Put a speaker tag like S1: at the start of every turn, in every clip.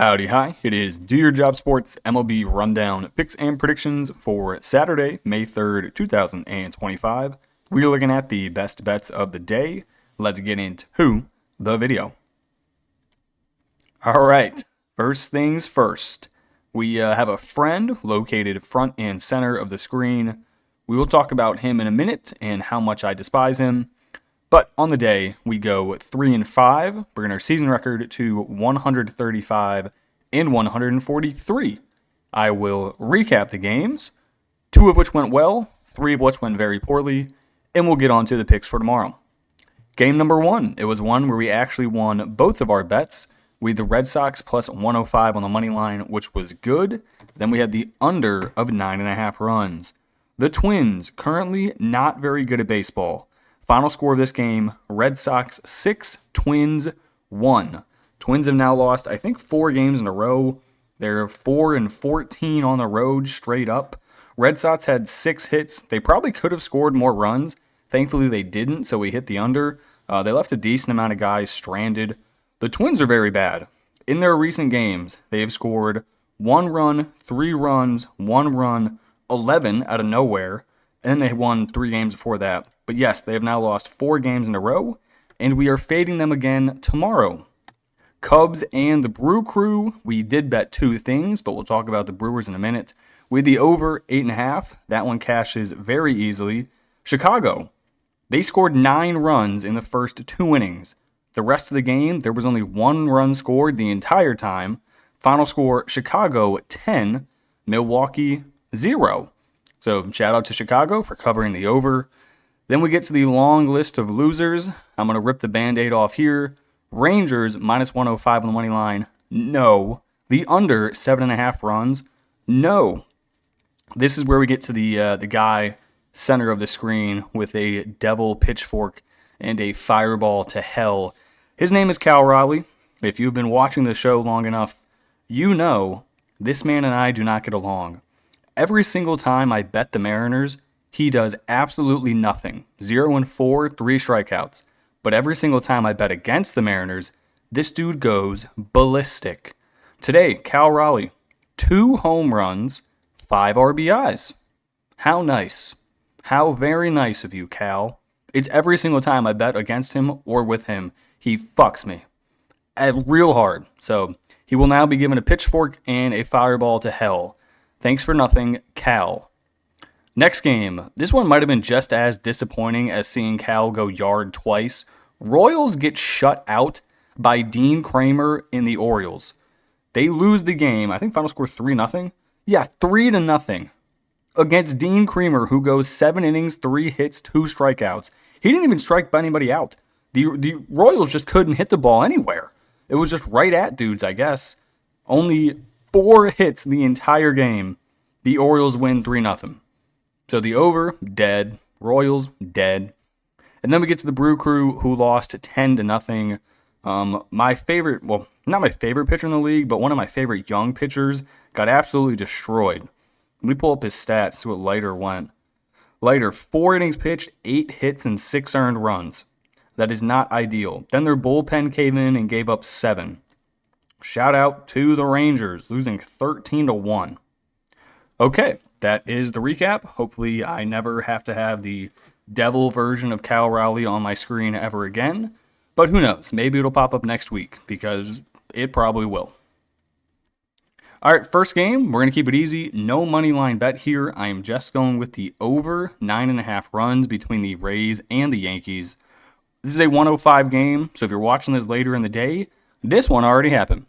S1: Howdy, hi. It is Do Your Job Sports MLB Rundown Picks and Predictions for Saturday, May 3rd, 2025. We're looking at the best bets of the day. Let's get into the video. All right, first things first. We have a friend located front and center of the screen. We will talk about him in a minute and how much I despise him. But on the day, we go 3-5, bringing our season record to 135 and 143. I will recap the games, 2 of which went well, 3 of which went very poorly, and we'll get on to the picks for tomorrow. Game number 1, it was one where we actually won both of our bets. We had the Red Sox plus 105 on the money line, which was good. Then we had the under of 9.5 runs. The Twins, currently not very good at baseball. Final score of this game, Red Sox 6, Twins 1. Twins have now lost, I think, 4 games in a row. They're 4-14 on the road straight up. Red Sox had 6 hits. They probably could have scored more runs. Thankfully, they didn't, so we hit the under. They left a decent amount of guys stranded. The Twins are very bad. In their recent games, they have scored 1 run, 3 runs, 1 run, 11 out of nowhere, and they won 3 games before that. But yes, they have now lost 4 games in a row, and we are fading them again tomorrow. Cubs and the Brew Crew, we did bet 2 things, but we'll talk about the Brewers in a minute. We had the over 8.5. That one cashes very easily. Chicago, they scored 9 runs in the first 2 innings. The rest of the game, there was only 1 run scored the entire time. Final score, Chicago 10, Milwaukee 0. So shout out to Chicago for covering the over. Then we get to the long list of losers. I'm going to rip the Band-Aid off here. Rangers, minus 105 on the money line. No. The under, 7.5 runs. No. This is where we get to the guy center of the screen with a devil pitchfork and a fireball to hell. His name is Cal Raleigh. If you've been watching the show long enough, you know this man and I do not get along. Every single time I bet the Mariners, he does absolutely nothing. 0-4, 3 strikeouts. But every single time I bet against the Mariners, this dude goes ballistic. Today, Cal Raleigh, 2 home runs, 5 RBIs. How nice. How very nice of you, Cal. It's every single time I bet against him or with him, he fucks me. Real hard. So he will now be given a pitchfork and a fireball to hell. Thanks for nothing, Cal. Next game, this one might have been just as disappointing as seeing Cal go yard twice. Royals get shut out by Dean Kramer in the Orioles. They lose the game, I think final score 3-0. Yeah, 3-0 against Dean Kramer, who goes 7 innings, 3 hits, 2 strikeouts. He didn't even strike anybody out. The Royals just couldn't hit the ball anywhere. It was just right at dudes, I guess. Only 4 hits the entire game. The Orioles win 3-0. So the over, dead. Royals, dead. And then we get to the Brew Crew, who lost 10-0. My favorite, well, not my favorite pitcher in the league, but one of my favorite young pitchers got absolutely destroyed. Let me pull up his stats, see what Leiter went. Leiter, 4 innings pitched, 8 hits, and 6 earned runs. That is not ideal. Then their bullpen came in and gave up 7. Shout out to the Rangers, losing 13-1. Okay, that is the recap. Hopefully I never have to have the devil version of Cal Raleigh on my screen ever again. But who knows? Maybe it'll pop up next week, because it probably will. All right, first game, we're going to keep it easy. No money line bet here. I am just going with the over 9.5 runs between the Rays and the Yankees. This is a 105 game, so if you're watching this later in the day, this one already happened.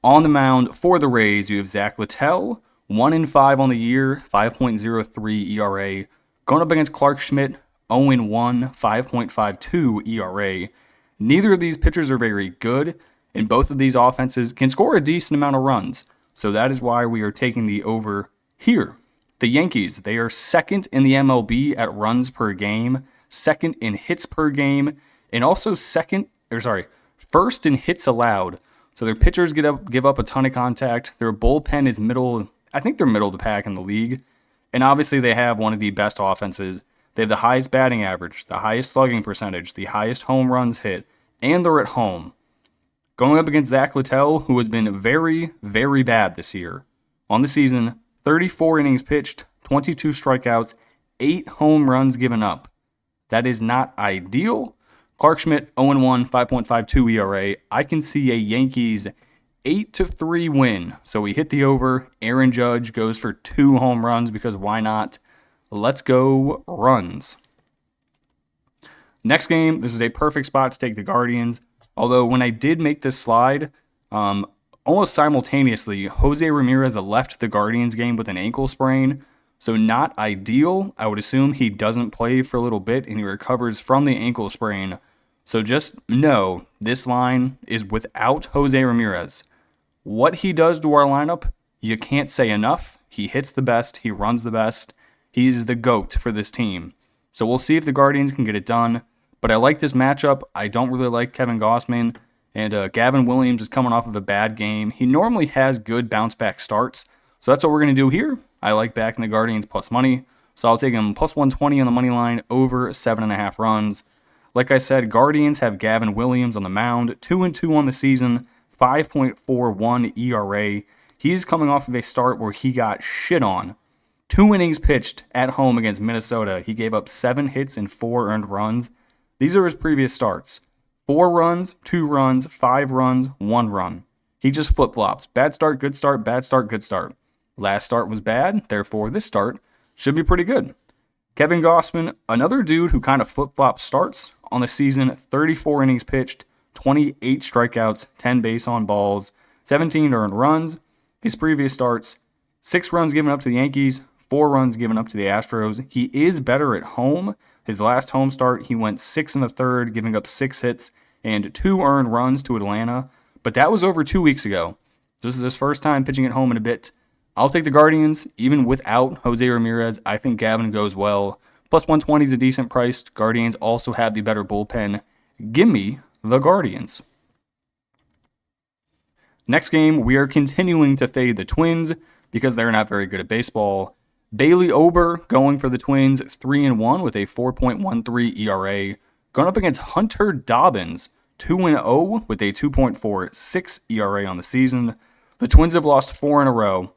S1: On the mound for the Rays, you have Zach Littell, 1-5 on the year, 5.03 ERA. Going up against Clark Schmidt, 0-1, 5.52 ERA. Neither of these pitchers are very good, and both of these offenses can score a decent amount of runs. So that is why we are taking the over here. The Yankees, they are second in the MLB at runs per game, second in hits per game, and also first in hits allowed. So their pitchers give up a ton of contact. Their bullpen is middle of the pack in the league. And obviously they have one of the best offenses. They have the highest batting average, the highest slugging percentage, the highest home runs hit, and they're at home. Going up against Zach Littell, who has been very, very bad this year. On the season, 34 innings pitched, 22 strikeouts, 8 home runs given up. That is not ideal. Clark Schmidt, 0-1, 5.52 ERA. I can see a Yankees 8-3 win. So we hit the over. Aaron Judge goes for 2 home runs because why not? Let's go runs. Next game, this is a perfect spot to take the Guardians. Although when I did make this slide, almost simultaneously, Jose Ramirez left the Guardians game with an ankle sprain. So not ideal. I would assume he doesn't play for a little bit and he recovers from the ankle sprain. So just know this line is without Jose Ramirez. What he does to our lineup, you can't say enough. He hits the best. He runs the best. He's the GOAT for this team. So we'll see if the Guardians can get it done. But I like this matchup. I don't really like Kevin Gausman. And Gavin Williams is coming off of a bad game. He normally has good bounce-back starts. So that's what we're going to do here. I like backing the Guardians plus money. So I'll take them plus 120 on the money line over 7.5 runs. Like I said, Guardians have Gavin Williams on the mound, 2-2 on the season, 5.41 ERA. He's coming off of a start where he got shit on. 2 innings pitched at home against Minnesota. He gave up 7 hits and 4 earned runs. These are his previous starts. 4 runs, 2 runs, 5 runs, 1 run. He just flip-flops. Bad start, good start, bad start, good start. Last start was bad, therefore this start should be pretty good. Kevin Gausman, another dude who kind of flip-flops starts on the season, 34 innings pitched, 28 strikeouts, 10 base on balls, 17 earned runs. His previous starts, 6 runs given up to the Yankees, 4 runs given up to the Astros. He is better at home. His last home start, he went 6 1/3, giving up 6 hits and 2 earned runs to Atlanta. But that was over 2 weeks ago. This is his first time pitching at home in a bit. I'll take the Guardians, even without Jose Ramirez. I think Gavin goes well. Plus 120 is a decent price. Guardians also have the better bullpen. Give me the Guardians. Next game, we are continuing to fade the Twins because they're not very good at baseball. Bailey Ober going for the Twins, 3-1 with a 4.13 ERA. Going up against Hunter Dobbins, 2-0 with a 2.46 ERA on the season. The Twins have lost 4 in a row.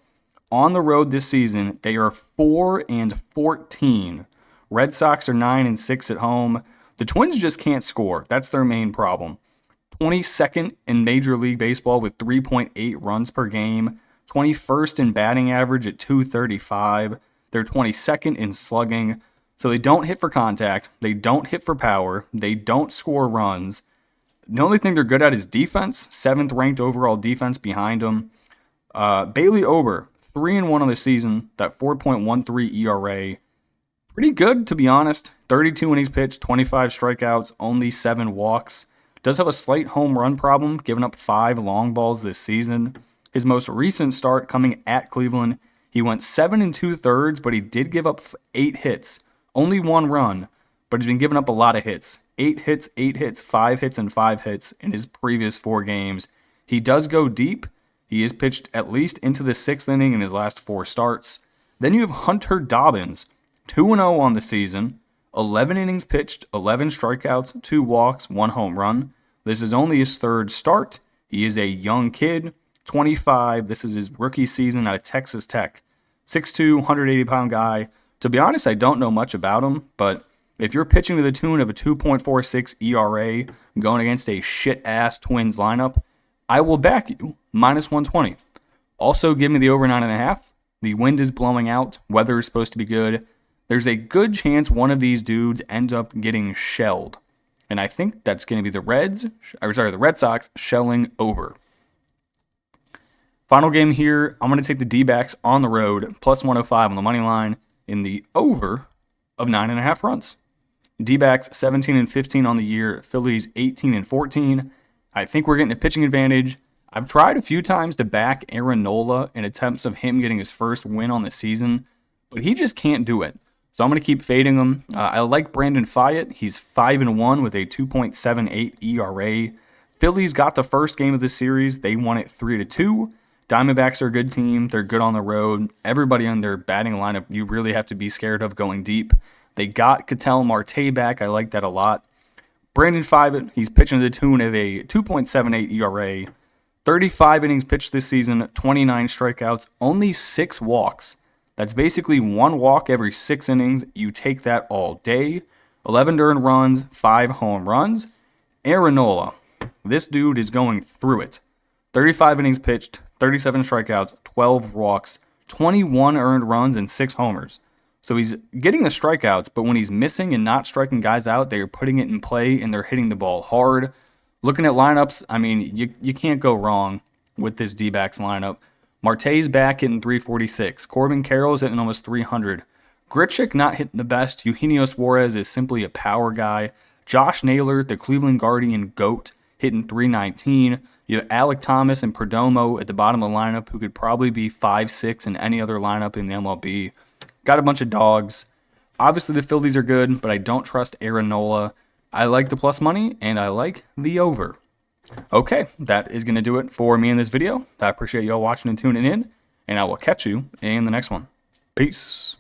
S1: On the road this season, they are 4-14. Red Sox are 9-6 at home. The Twins just can't score. That's their main problem. 22nd in Major League Baseball with 3.8 runs per game. 21st in batting average at 235. They're 22nd in slugging. So they don't hit for contact. They don't hit for power. They don't score runs. The only thing they're good at is defense. 7th ranked overall defense behind them. Bailey Ober, 3-1 on the season. That 4.13 ERA. Pretty good, to be honest. 32 innings pitched, 25 strikeouts, only 7 walks. Does have a slight home run problem, giving up 5 long balls this season. His most recent start coming at Cleveland, he went 7 2/3, but he did give up 8 hits. Only 1 run, but he's been giving up a lot of hits. 8 hits, 8 hits, 5 hits, and 5 hits in his previous 4 games. He does go deep. He has pitched at least into the 6th inning in his last 4 starts. Then you have Hunter Dobbins, 2-0 on the season, 11 innings pitched, 11 strikeouts, 2 walks, 1 home run. This is only his 3rd start. He is a young kid, 25. This is his rookie season out of Texas Tech. 6'2", 180-pound guy. To be honest, I don't know much about him, but if you're pitching to the tune of a 2.46 ERA going against a shit-ass Twins lineup, I will back you, minus 120. Also, give me the over 9.5. The wind is blowing out. Weather is supposed to be good. There's a good chance one of these dudes ends up getting shelled. And I think that's going to be the Red Sox shelling over. Final game here, I'm going to take the D-backs on the road, plus 105 on the money line, in the over of 9.5 runs. D-backs 17-15 on the year, Phillies 18-14. I think we're getting a pitching advantage. I've tried a few times to back Aaron Nola in attempts of him getting his first win on the season, but he just can't do it. So I'm going to keep fading him. I like Brandon Fyatt. He's 5-1 with a 2.78 ERA. Phillies got the first game of the series. They won it 3-2. Diamondbacks are a good team. They're good on the road. Everybody on their batting lineup, you really have to be scared of going deep. They got Ketel Marte back. I like that a lot. Brandon Pfaadt, he's pitching to the tune of a 2.78 ERA, 35 innings pitched this season, 29 strikeouts, only 6 walks. That's basically 1 walk every 6 innings. You take that all day. 11 earned runs, 5 home runs. Aaron Nola, this dude is going through it. 35 innings pitched, 37 strikeouts, 12 walks, 21 earned runs, and 6 homers. So he's getting the strikeouts, but when he's missing and not striking guys out, they're putting it in play and they're hitting the ball hard. Looking at lineups, I mean, you can't go wrong with this D-backs lineup. Marte's back hitting 346. Corbin Carroll's hitting almost 300. Grichuk not hitting the best. Eugenio Suarez is simply a power guy. Josh Naylor, the Cleveland Guardian GOAT, hitting 319. You have Alec Thomas and Perdomo at the bottom of the lineup, who could probably be 5-6 in any other lineup in the MLB. Got a bunch of dogs. Obviously, the Phillies are good, but I don't trust Aaron Nola. I like the plus money, and I like the over. Okay, that is going to do it for me in this video. I appreciate y'all watching and tuning in, and I will catch you in the next one. Peace.